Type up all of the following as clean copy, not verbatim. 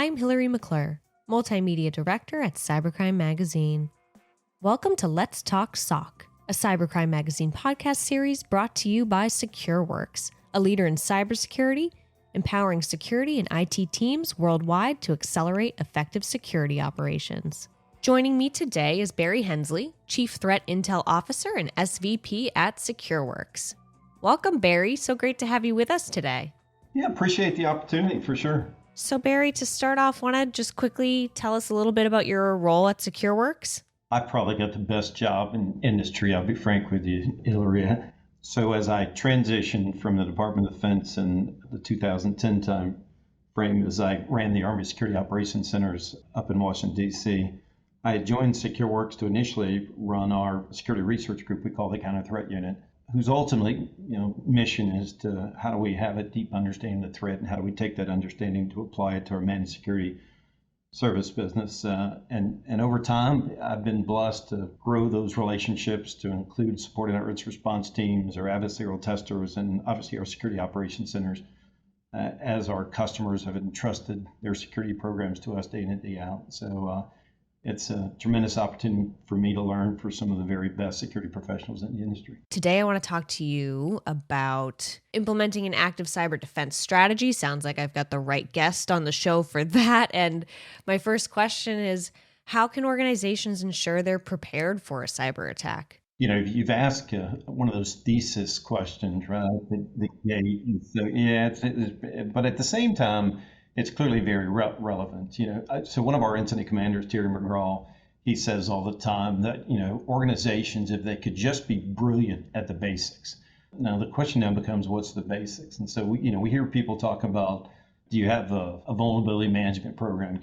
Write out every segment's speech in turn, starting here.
I'm Hillary McClure, Multimedia Director at Cybercrime Magazine. Welcome to Let's Talk SOC, a Cybercrime Magazine podcast series brought to you by Secureworks, a leader in cybersecurity, empowering security and IT teams worldwide to accelerate effective security operations. Joining me today is Barry Hensley, Chief Threat Intel Officer and SVP at Secureworks. Welcome, Barry. So great to have you with us today. Yeah, appreciate the opportunity for sure. So Barry, to start off, want to just quickly tell us a little bit about your role at Secureworks? I probably got the best job in industry, I'll be frank with you, Hillary. So as I transitioned from the Department of Defense in the 2010 time frame, as I ran the Army Security Operations Centers up in Washington, D.C., I had joined Secureworks to initially run our security research group we call the Counter Threat Unit, whose ultimately, mission is to how do we have a deep understanding of the threat and how do we take that understanding to apply it to our managed security service business. And over time, I've been blessed to grow those relationships to include supporting our incident response teams, our adversarial testers, and obviously our security operations centers as our customers have entrusted their security programs to us day in and day out. So it's a tremendous opportunity for me to learn for some of the very best security professionals in the industry. Today, I want to talk to you about implementing an active cyber defense strategy. Sounds like I've got the right guest on the show for that. And my first question is, how can organizations ensure they're prepared for a cyber attack? You've asked one of those thesis questions, right? But at the same time, it's clearly very relevant. So one of our incident commanders, Terry McGraw, he says all the time that, organizations, if they could just be brilliant at the basics. Now, the question now becomes, what's the basics? And so, we hear people talk about, do you have a vulnerability management program?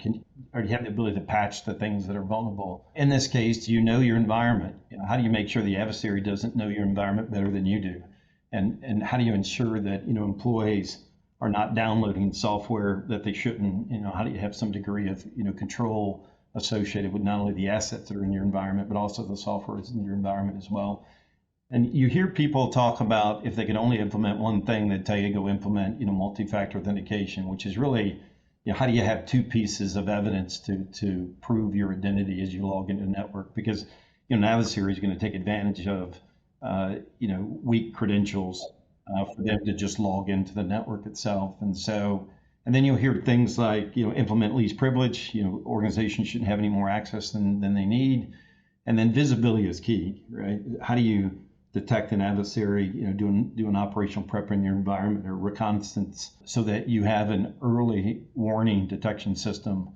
Or do you have the ability to patch the things that are vulnerable? In this case, do you know your environment? How do you make sure the adversary doesn't know your environment better than you do? And how do you ensure that, employees are not downloading software that they shouldn't? How do you have some degree of, control associated with not only the assets that are in your environment, but also the software that's in your environment as well? And you hear people talk about if they could only implement one thing, they'd tell you go implement, multi-factor authentication, which is really, how do you have two pieces of evidence to prove your identity as you log into a network? Because, an adversary is going to take advantage of, weak credentials for them to just log into the network itself. And then you'll hear things like, implement least privilege, organizations shouldn't have any more access than they need. And then visibility is key, right? How do you detect an adversary, do an operational prep in your environment or reconnaissance so that you have an early warning detection system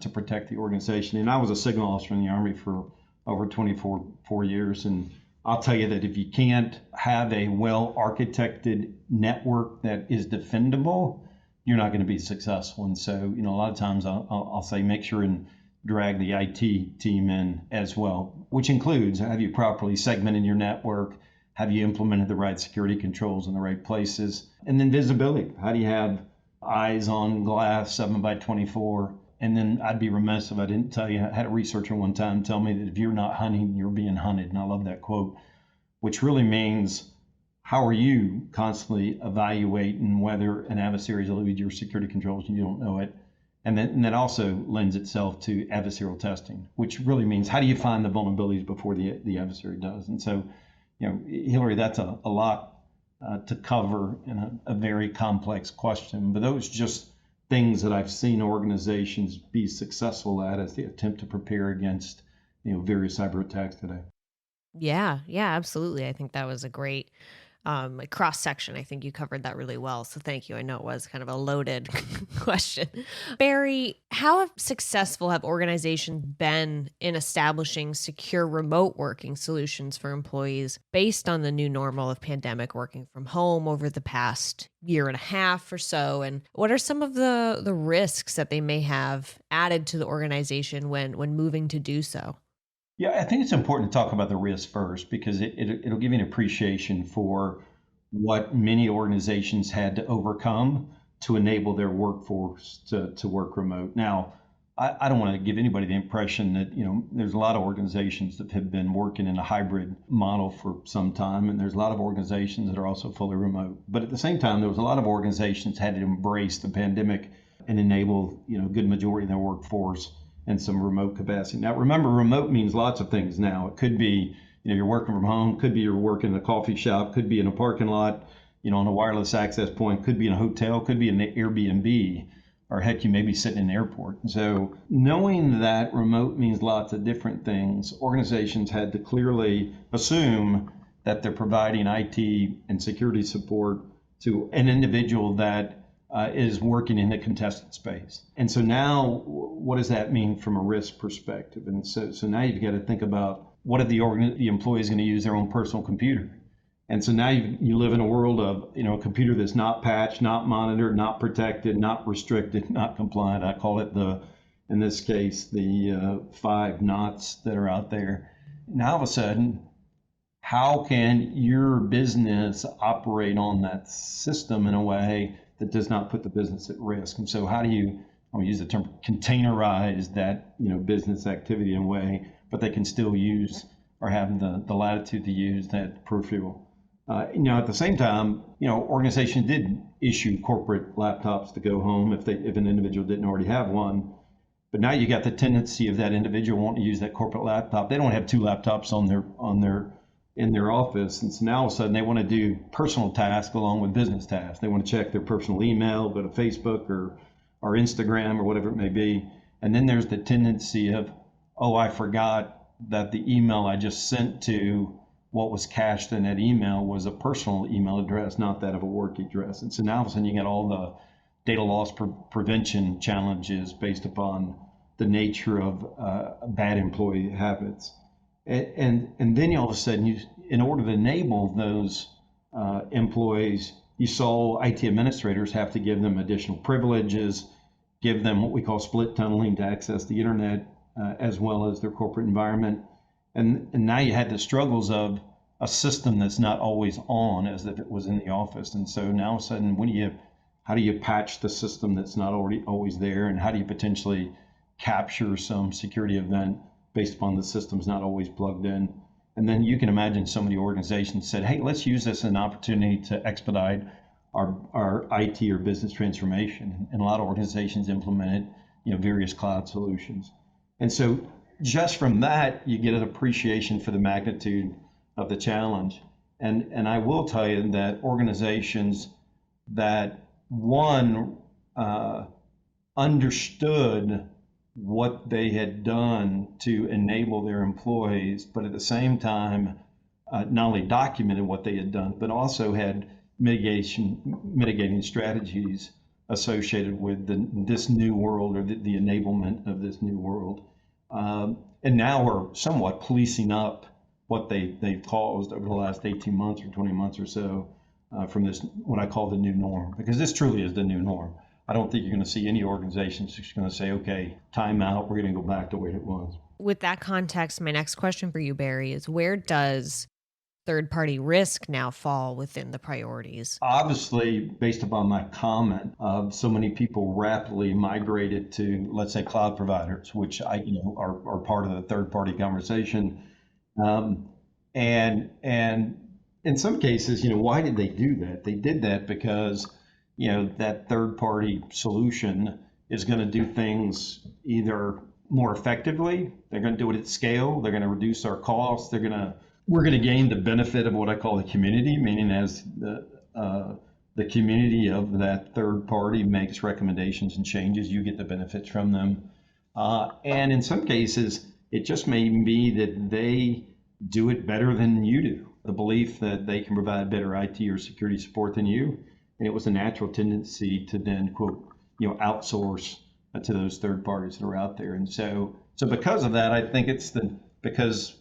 to protect the organization? And I was a signal officer in the Army for over 24 years. And I'll tell you that if you can't have a well-architected network that is defendable, you're not going to be successful. And so, a lot of times I'll say make sure and drag the IT team in as well, which includes, have you properly segmented your network? Have you implemented the right security controls in the right places? And then visibility. How do you have eyes on glass 7x24? And then I'd be remiss if I didn't tell you, I had a researcher one time tell me that if you're not hunting, you're being hunted. And I love that quote, which really means how are you constantly evaluating whether an adversary has eluded your security controls and you don't know it? And that also lends itself to adversarial testing, which really means how do you find the vulnerabilities before the adversary does? And so, Hillary, that's a lot to cover in a very complex question. But those just things that I've seen organizations be successful at as they attempt to prepare against, various cyber attacks today. Yeah, absolutely. I think that was a great cross section. I think you covered that really well. So thank you. I know it was kind of a loaded question. Barry, how successful have organizations been in establishing secure remote working solutions for employees based on the new normal of pandemic working from home over the past year and a half or so? And what are some of the risks that they may have added to the organization when moving to do so? Yeah, I think it's important to talk about the risk first because it'll give you an appreciation for what many organizations had to overcome to enable their workforce to work remote. Now, I don't want to give anybody the impression that, there's a lot of organizations that have been working in a hybrid model for some time, and there's a lot of organizations that are also fully remote. But at the same time, there was a lot of organizations had to embrace the pandemic and enable, a good majority of their workforce in some remote capacity. Now, remember, remote means lots of things now. It could be, you're working from home, could be you're working in a coffee shop, could be in a parking lot, on a wireless access point, could be in a hotel, could be in an Airbnb, or heck, you may be sitting in an airport. And so knowing that remote means lots of different things, organizations had to clearly assume that they're providing IT and security support to an individual that is working in a contested space. And so now, what does that mean from a risk perspective? And so now you've got to think about, what are the employees going to use their own personal computer? And so now you live in a world of, a computer that's not patched, not monitored, not protected, not restricted, not compliant. I call it in this case, the 5 knots that are out there. Now all of a sudden, how can your business operate on that system in a way that does not put the business at risk? And so how do you, I'm going to use the term, containerize that, business activity in a way, but they can still use or have the latitude to use that peripheral. At the same time, organizations did issue corporate laptops to go home if an individual didn't already have one. But now you got the tendency of that individual wanting to use that corporate laptop. They don't have 2 laptops in their office, and so now all of a sudden they want to do personal tasks along with business tasks. They want to check their personal email, go to Facebook or Instagram or whatever it may be. And then there's the tendency of, oh, I forgot that the email I just sent to, what was cached in that email was a personal email address, not that of a work address. And so now all of a sudden you get all the data loss prevention challenges based upon the nature of bad employee habits. And then all of a sudden, in order to enable those employees, you saw IT administrators have to give them additional privileges, give them what we call split tunneling to access the internet, as well as their corporate environment. And now you had the struggles of a system that's not always on as if it was in the office. And so now all of a sudden, how do you patch the system that's not always there? And how do you potentially capture some security event based upon the system's not always plugged in? And then you can imagine some of the organizations said, hey, let's use this as an opportunity to expedite our IT or business transformation. And a lot of organizations implemented, various cloud solutions. And so just from that, you get an appreciation for the magnitude of the challenge. And I will tell you that organizations that, one, understood what they had done to enable their employees, but at the same time, not only documented what they had done, but also had mitigating strategies associated with this new world, or the enablement of this new world. And now we're somewhat policing up what they've caused over the last 18 months or 20 months or so from this, what I call the new norm, because this truly is the new norm. I don't think you're going to see any organizations just going to say, okay, time out, we're going to go back to the way it was. With that context, my next question for you, Barry, is where does third-party risk now fall within the priorities? Obviously, based upon my comment of so many people rapidly migrated to, let's say, cloud providers, which are part of the third-party conversation. And in some cases, why did they do that? They did that because that third-party solution is going to do things either more effectively, they're going to do it at scale, they're going to reduce our costs, we're going to gain the benefit of what I call the community, meaning as the community of that third party makes recommendations and changes, you get the benefits from them. And in some cases, it just may be that they do it better than you do. The belief that they can provide better IT or security support than you. And it was a natural tendency to then, quote, outsource to those third parties that are out there. And so because of that, I think because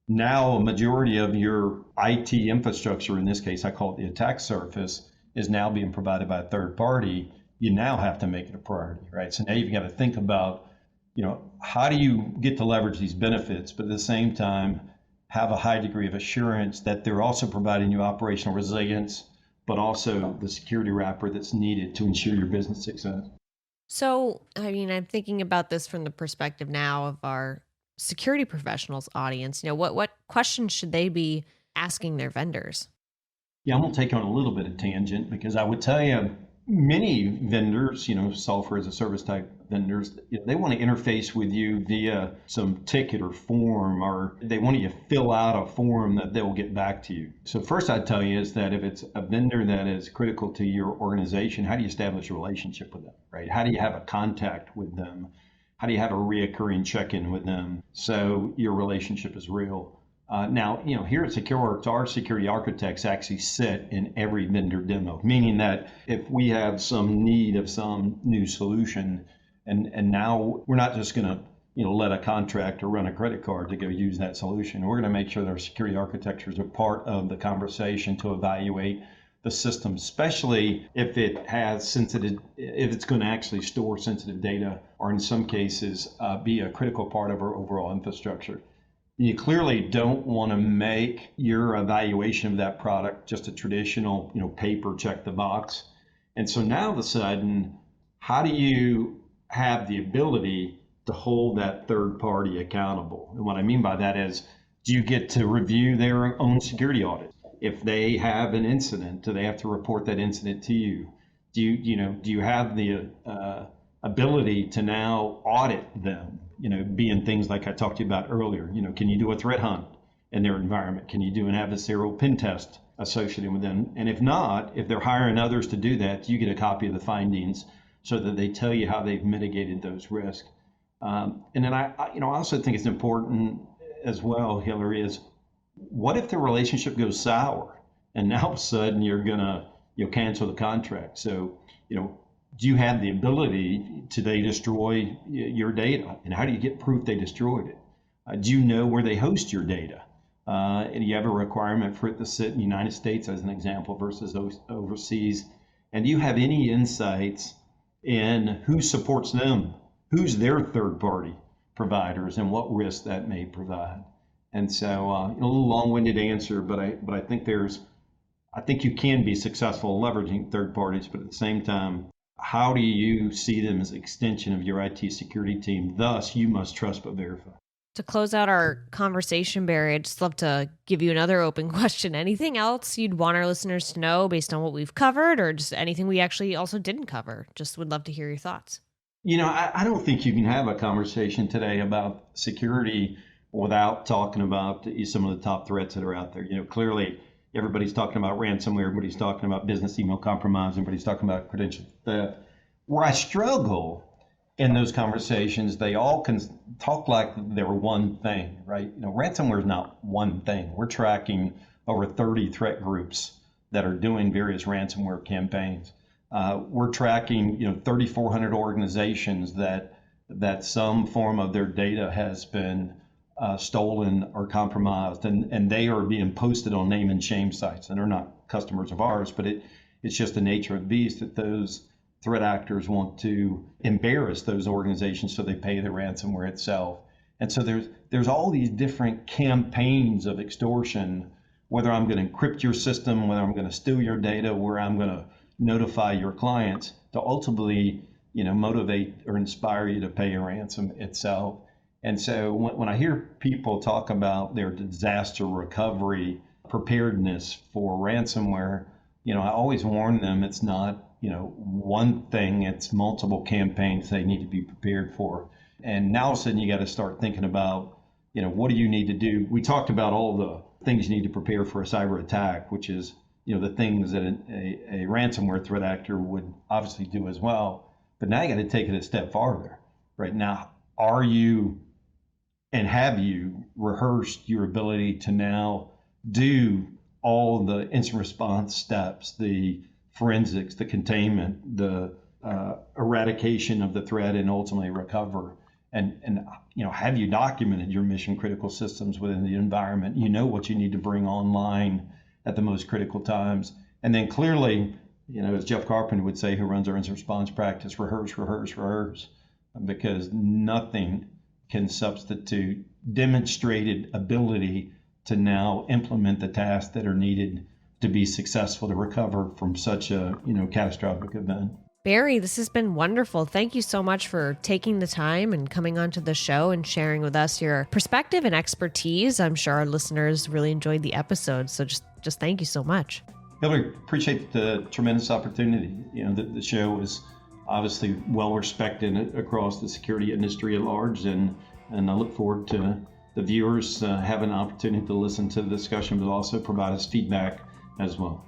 now a majority of your IT infrastructure, in this case, I call it the attack surface, is now being provided by a third party. You now have to make it a priority, right? So now you've got to think about, how do you get to leverage these benefits, but at the same time, have a high degree of assurance that they're also providing you operational resilience, but also the security wrapper that's needed to ensure your business success. So, I'm thinking about this from the perspective now of our security professionals audience. What questions should they be asking their vendors? Yeah, I'm going to take on a little bit of tangent because I would tell you, Many vendors, software as a service type vendors, they want to interface with you via some ticket or form, or they want you to fill out a form that they'll get back to you. So first I'd tell you is that if it's a vendor that is critical to your organization, how do you establish a relationship with them, right? How do you have a contact with them? How do you have a reoccurring check-in with them so your relationship is real? Now, here at Secureworks, our security architects actually sit in every vendor demo, meaning that if we have some need of some new solution, and now we're not just going to, let a contractor run a credit card to go use that solution. We're going to make sure that our security architectures are part of the conversation to evaluate the system, especially if it has if it's going to actually store sensitive data, or in some cases, be a critical part of our overall infrastructure. You clearly don't want to make your evaluation of that product just a traditional, paper check the box. And so now all of a sudden, how do you have the ability to hold that third party accountable? And what I mean by that is, do you get to review their own security audit? If they have an incident, do they have to report that incident to you? Do you have the ability to now audit them? Being things like I talked to you about earlier. Can you do a threat hunt in their environment? Can you do an adversarial pen test associated with them? And if not, if they're hiring others to do that, you get a copy of the findings so that they tell you how they've mitigated those risks. And then I also think it's important as well, Hillary, is what if the relationship goes sour and now all of a sudden you're gonna cancel the contract? So do you have the ability to they destroy your data, and how do you get proof they destroyed it? Do you know where they host your data? And you have a requirement for it to sit in the United States as an example versus overseas? And do you have any insights in who supports them, who's their third party providers, and what risk that may provide? And so a little long-winded answer, but I think you can be successful leveraging third parties, but at the same time, how do you see them as an extension of your IT security team? Thus, you must trust but verify. To close out our conversation, Barry, I'd just love to give you another open question. Anything else you'd want our listeners to know based on what we've covered, or just anything we actually also didn't cover? Just would love to hear your thoughts. I don't think you can have a conversation today about security without talking about some of the top threats that are out there. Clearly, everybody's talking about ransomware, everybody's talking about business email compromise, everybody's talking about credential theft. Where I struggle in those conversations, they all can talk like they're one thing, right? Ransomware is not one thing. We're tracking over 30 threat groups that are doing various ransomware campaigns. We're tracking, 3,400 organizations that some form of their data has been stolen or compromised, and they are being posted on name and shame sites. And they're not customers of ours, but it's just the nature of the beast that those threat actors want to embarrass those organizations so they pay the ransomware itself. And so there's all these different campaigns of extortion, whether I'm going to encrypt your system, whether I'm going to steal your data, where I'm going to notify your clients to ultimately, motivate or inspire you to pay a ransom itself. And so when I hear people talk about their disaster recovery preparedness for ransomware, I always warn them it's not, one thing, it's multiple campaigns they need to be prepared for. And now all of a sudden you got to start thinking about, what do you need to do? We talked about all the things you need to prepare for a cyber attack, which is, the things that a ransomware threat actor would obviously do as well. But now you got to take it a step farther. Right now, are you and have you rehearsed your ability to now do all the incident response steps, the forensics, the containment, the eradication of the threat, and ultimately recover? And have you documented your mission critical systems within the environment? You know what you need to bring online at the most critical times. And then clearly, as Jeff Carpenter would say, who runs our incident response practice, rehearse, rehearse, rehearse, because nothing can substitute demonstrated ability to now implement the tasks that are needed to be successful to recover from such a catastrophic event. Barry, this has been wonderful. Thank you so much for taking the time and coming onto the show and sharing with us your perspective and expertise. I'm sure our listeners really enjoyed the episode. So just thank you so much. Hillary, appreciate the tremendous opportunity. The show is obviously well respected across the security industry at large, and I look forward to the viewers having an opportunity to listen to the discussion, but also provide us feedback as well.